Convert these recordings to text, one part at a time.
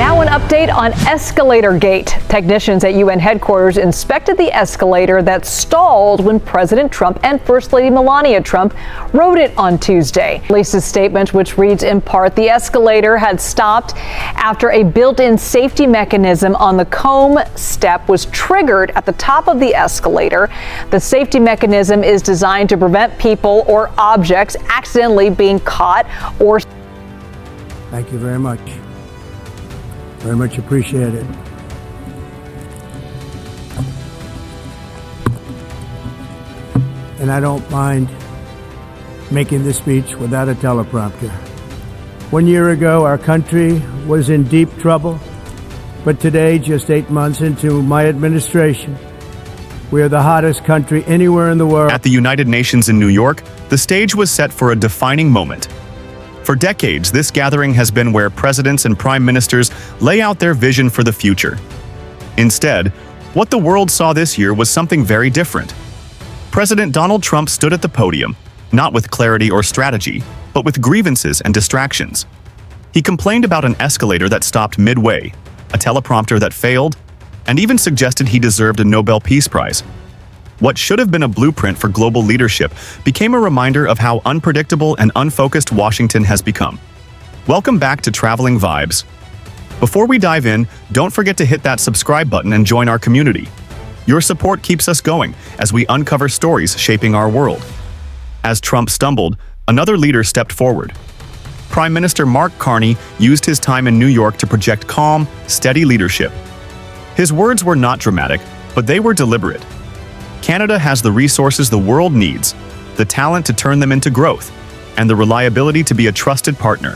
Now an update on Escalator Gate. Technicians at UN headquarters inspected the escalator that stalled when President Trump and First Lady Melania Trump rode it on Tuesday. Released a statement which reads in part, the escalator had stopped after a built-in safety mechanism on the comb step was triggered at the top of the escalator. The safety mechanism is designed to prevent people or objects accidentally being caught or... Thank you very much. Very much appreciated. And I don't mind making this speech without a teleprompter. 1 year ago, our country was in deep trouble, but today, just 8 months into my administration, we are the hottest country anywhere in the world. At the United Nations in New York, the stage was set for a defining moment. For decades, this gathering has been where presidents and prime ministers lay out their vision for the future. Instead, what the world saw this year was something very different. President Donald Trump stood at the podium, not with clarity or strategy, but with grievances and distractions. He complained about an escalator that stopped midway, a teleprompter that failed, and even suggested he deserved a Nobel Peace Prize. What should have been a blueprint for global leadership became a reminder of how unpredictable and unfocused Washington has become. Welcome back to Traveling Vibes. Before we dive in, don't forget to hit that subscribe button and join our community. Your support keeps us going as we uncover stories shaping our world. As Trump stumbled, another leader stepped forward. Prime Minister Mark Carney used his time in New York to project calm, steady leadership. His words were not dramatic, but they were deliberate. Canada has the resources the world needs, the talent to turn them into growth, and the reliability to be a trusted partner.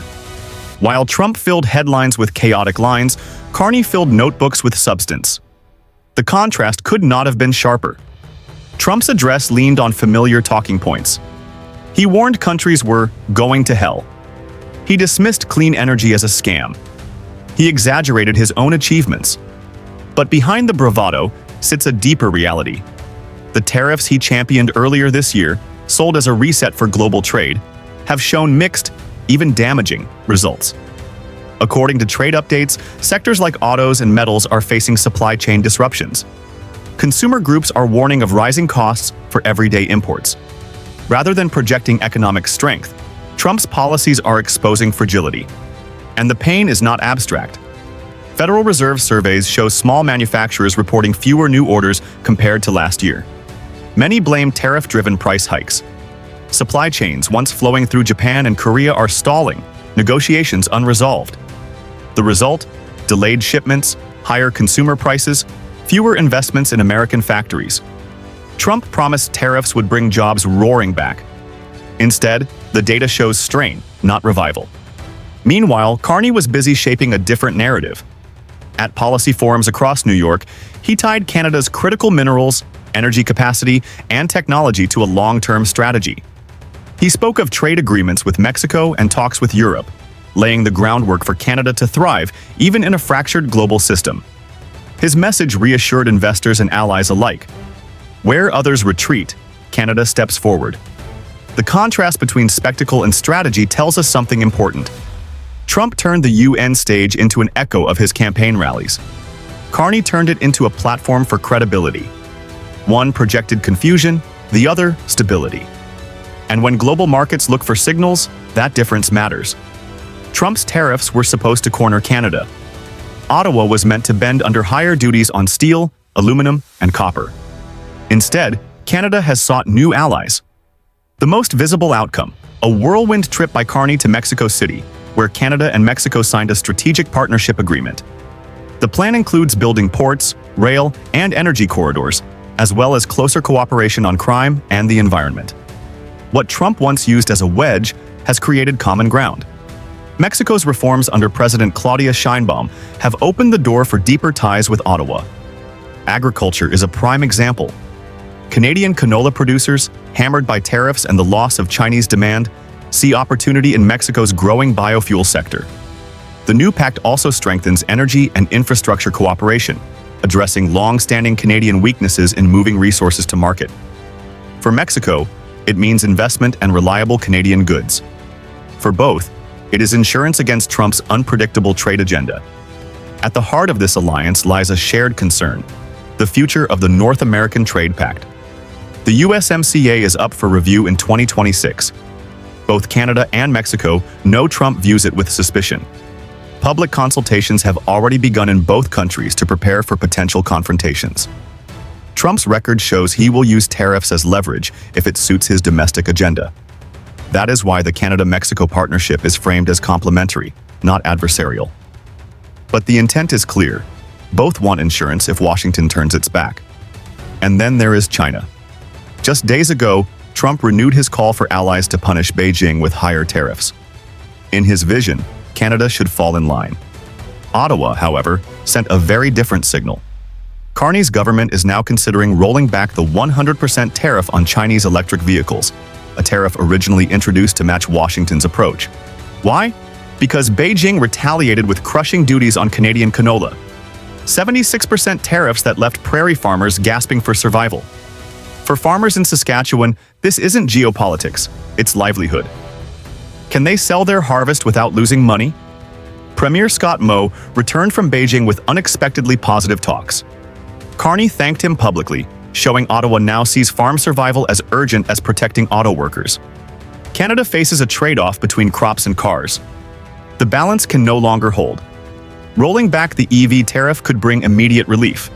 While Trump filled headlines with chaotic lines, Carney filled notebooks with substance. The contrast could not have been sharper. Trump's address leaned on familiar talking points. He warned countries were going to hell. He dismissed clean energy as a scam. He exaggerated his own achievements. But behind the bravado sits a deeper reality. The tariffs he championed earlier this year, sold as a reset for global trade, have shown mixed, even damaging, results. According to trade updates, sectors like autos and metals are facing supply chain disruptions. Consumer groups are warning of rising costs for everyday imports. Rather than projecting economic strength, Trump's policies are exposing fragility. And the pain is not abstract. Federal Reserve surveys show small manufacturers reporting fewer new orders compared to last year. Many blame tariff-driven price hikes. Supply chains once flowing through Japan and Korea are stalling, negotiations unresolved. The result? Delayed shipments, higher consumer prices, fewer investments in American factories. Trump promised tariffs would bring jobs roaring back. Instead, the data shows strain, not revival. Meanwhile, Carney was busy shaping a different narrative. At policy forums across New York, he tied Canada's critical minerals, energy capacity, and technology to a long-term strategy. He spoke of trade agreements with Mexico and talks with Europe, laying the groundwork for Canada to thrive even in a fractured global system. His message reassured investors and allies alike. Where others retreat, Canada steps forward. The contrast between spectacle and strategy tells us something important. Trump turned the UN stage into an echo of his campaign rallies. Carney turned it into a platform for credibility. One projected confusion, the other stability. And when global markets look for signals, that difference matters. Trump's tariffs were supposed to corner Canada. Ottawa was meant to bend under higher duties on steel, aluminum, and copper. Instead, Canada has sought new allies. The most visible outcome, a whirlwind trip by Carney to Mexico City, where Canada and Mexico signed a strategic partnership agreement. The plan includes building ports, rail, and energy corridors, as well as closer cooperation on crime and the environment. What Trump once used as a wedge has created common ground. Mexico's reforms under President Claudia Sheinbaum have opened the door for deeper ties with Ottawa. Agriculture is a prime example. Canadian canola producers, hammered by tariffs and the loss of Chinese demand, see opportunity in Mexico's growing biofuel sector. The new pact also strengthens energy and infrastructure cooperation, addressing long-standing Canadian weaknesses in moving resources to market. For Mexico, it means investment and reliable Canadian goods. For both, it is insurance against Trump's unpredictable trade agenda. At the heart of this alliance lies a shared concern: the future of the North American Trade Pact. The USMCA is up for review in 2026. Both Canada and Mexico know Trump views it with suspicion. Public consultations have already begun in both countries to prepare for potential confrontations. Trump's record shows he will use tariffs as leverage if it suits his domestic agenda. That is why the Canada-Mexico partnership is framed as complementary, not adversarial. But the intent is clear. Both want insurance if Washington turns its back. And then there is China. Just days ago, Trump renewed his call for allies to punish Beijing with higher tariffs. In his vision, Canada should fall in line. Ottawa, however, sent a very different signal. Carney's government is now considering rolling back the 100% tariff on Chinese electric vehicles, a tariff originally introduced to match Washington's approach. Why? Because Beijing retaliated with crushing duties on Canadian canola. 76% tariffs that left prairie farmers gasping for survival. For farmers in Saskatchewan, this isn't geopolitics, it's livelihood. Can they sell their harvest without losing money? Premier Scott Moe returned from Beijing with unexpectedly positive talks. Carney thanked him publicly, showing Ottawa now sees farm survival as urgent as protecting auto workers. Canada faces a trade-off between crops and cars. The balance can no longer hold. Rolling back the EV tariff could bring immediate relief.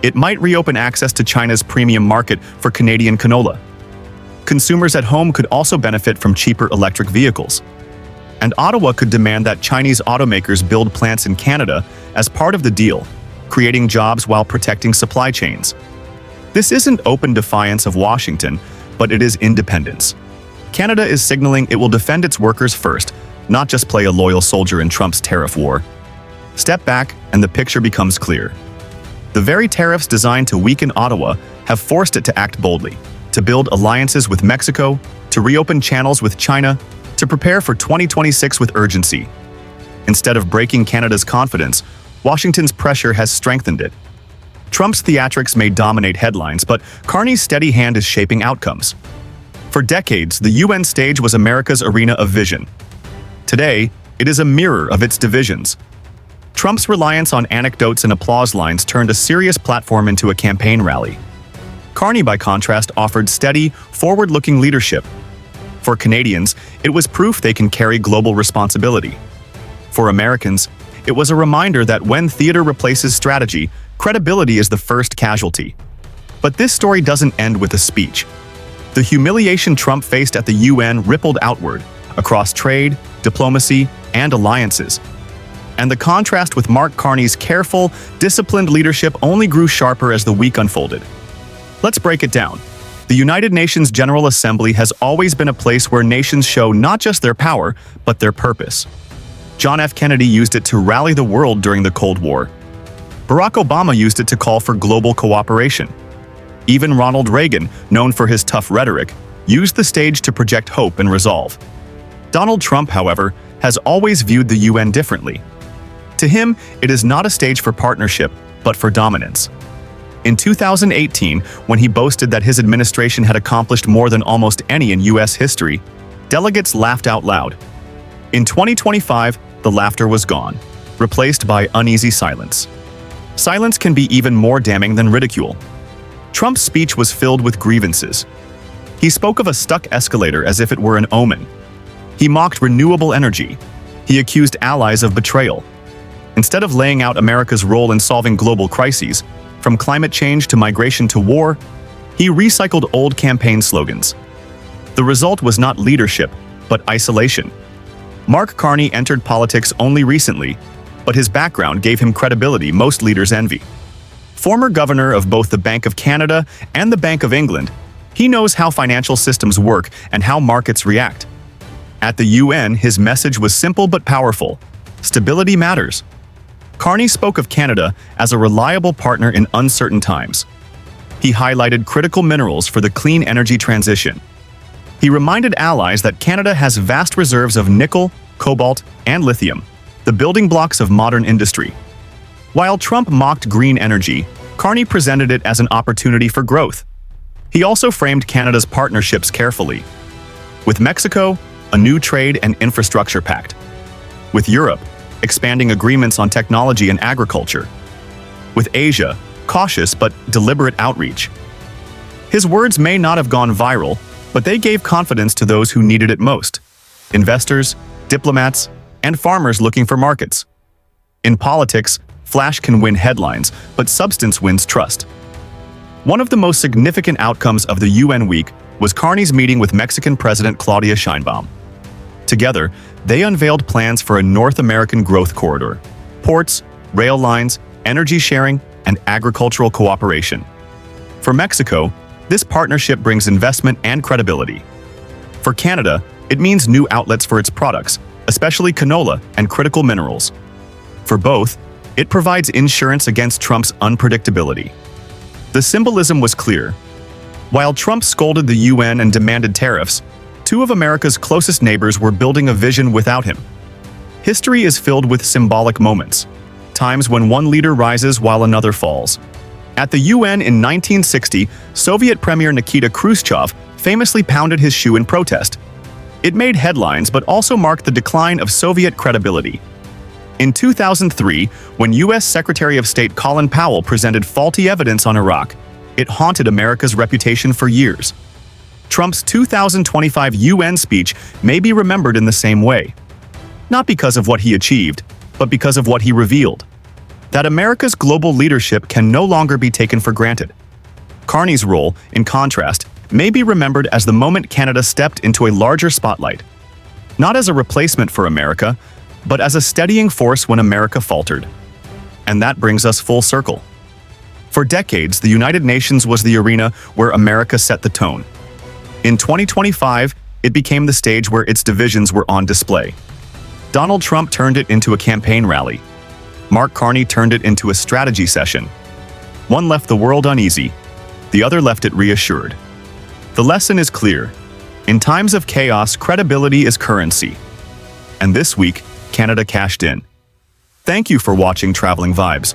It might reopen access to China's premium market for Canadian canola. Consumers at home could also benefit from cheaper electric vehicles. And Ottawa could demand that Chinese automakers build plants in Canada as part of the deal, creating jobs while protecting supply chains. This isn't open defiance of Washington, but it is independence. Canada is signaling it will defend its workers first, not just play a loyal soldier in Trump's tariff war. Step back, and the picture becomes clear. The very tariffs designed to weaken Ottawa have forced it to act boldly, to build alliances with Mexico, to reopen channels with China, to prepare for 2026 with urgency. Instead of breaking Canada's confidence, Washington's pressure has strengthened it. Trump's theatrics may dominate headlines, but Carney's steady hand is shaping outcomes. For decades, the UN stage was America's arena of vision. Today, it is a mirror of its divisions. Trump's reliance on anecdotes and applause lines turned a serious platform into a campaign rally. Carney, by contrast, offered steady, forward-looking leadership. For Canadians, it was proof they can carry global responsibility. For Americans, it was a reminder that when theater replaces strategy, credibility is the first casualty. But this story doesn't end with a speech. The humiliation Trump faced at the UN rippled outward, across trade, diplomacy, and alliances. And the contrast with Mark Carney's careful, disciplined leadership only grew sharper as the week unfolded. Let's break it down. The United Nations General Assembly has always been a place where nations show not just their power, but their purpose. John F. Kennedy used it to rally the world during the Cold War. Barack Obama used it to call for global cooperation. Even Ronald Reagan, known for his tough rhetoric, used the stage to project hope and resolve. Donald Trump, however, has always viewed the UN differently. To him, it is not a stage for partnership, but for dominance. In 2018, when he boasted that his administration had accomplished more than almost any in U.S. history, delegates laughed out loud. In 2025, the laughter was gone, replaced by uneasy silence. Silence can be even more damning than ridicule. Trump's speech was filled with grievances. He spoke of a stuck escalator as if it were an omen. He mocked renewable energy. He accused allies of betrayal. Instead of laying out America's role in solving global crises, from climate change to migration to war, he recycled old campaign slogans. The result was not leadership, but isolation. Mark Carney entered politics only recently, but his background gave him credibility most leaders envy. Former governor of both the Bank of Canada and the Bank of England, he knows how financial systems work and how markets react. At the UN, his message was simple but powerful: stability matters. Carney spoke of Canada as a reliable partner in uncertain times. He highlighted critical minerals for the clean energy transition. He reminded allies that Canada has vast reserves of nickel, cobalt, and lithium, the building blocks of modern industry. While Trump mocked green energy, Carney presented it as an opportunity for growth. He also framed Canada's partnerships carefully. With Mexico, a new trade and infrastructure pact. With Europe, expanding agreements on technology and agriculture. With Asia, cautious but deliberate outreach. His words may not have gone viral, but they gave confidence to those who needed it most: investors, diplomats, and farmers looking for markets. In politics, flash can win headlines, but substance wins trust. One of the most significant outcomes of the UN week was Carney's meeting with Mexican President Claudia Sheinbaum. Together, they unveiled plans for a North American growth corridor, ports, rail lines, energy sharing, and agricultural cooperation. For Mexico, this partnership brings investment and credibility. For Canada, it means new outlets for its products, especially canola and critical minerals. For both, it provides insurance against Trump's unpredictability. The symbolism was clear. While Trump scolded the UN and demanded tariffs, two of America's closest neighbors were building a vision without him. History is filled with symbolic moments, times when one leader rises while another falls. At the UN in 1960, Soviet Premier Nikita Khrushchev famously pounded his shoe in protest. It made headlines but also marked the decline of Soviet credibility. In 2003, when U.S. Secretary of State Colin Powell presented faulty evidence on Iraq, it haunted America's reputation for years. Trump's 2025 UN speech may be remembered in the same way. Not because of what he achieved, but because of what he revealed. That America's global leadership can no longer be taken for granted. Carney's role, in contrast, may be remembered as the moment Canada stepped into a larger spotlight. Not as a replacement for America, but as a steadying force when America faltered. And that brings us full circle. For decades, the United Nations was the arena where America set the tone. In 2025, it became the stage where its divisions were on display. Donald Trump turned it into a campaign rally. Mark Carney turned it into a strategy session. One left the world uneasy, the other left it reassured. The lesson is clear. In times of chaos, credibility is currency. And this week, Canada cashed in. Thank you for watching Traveling Vibes.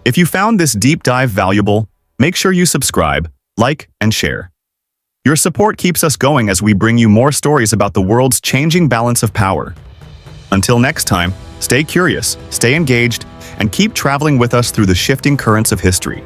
If you found this deep dive valuable, make sure you subscribe, like, and share. Your support keeps us going as we bring you more stories about the world's changing balance of power. Until next time, stay curious, stay engaged, and keep traveling with us through the shifting currents of history.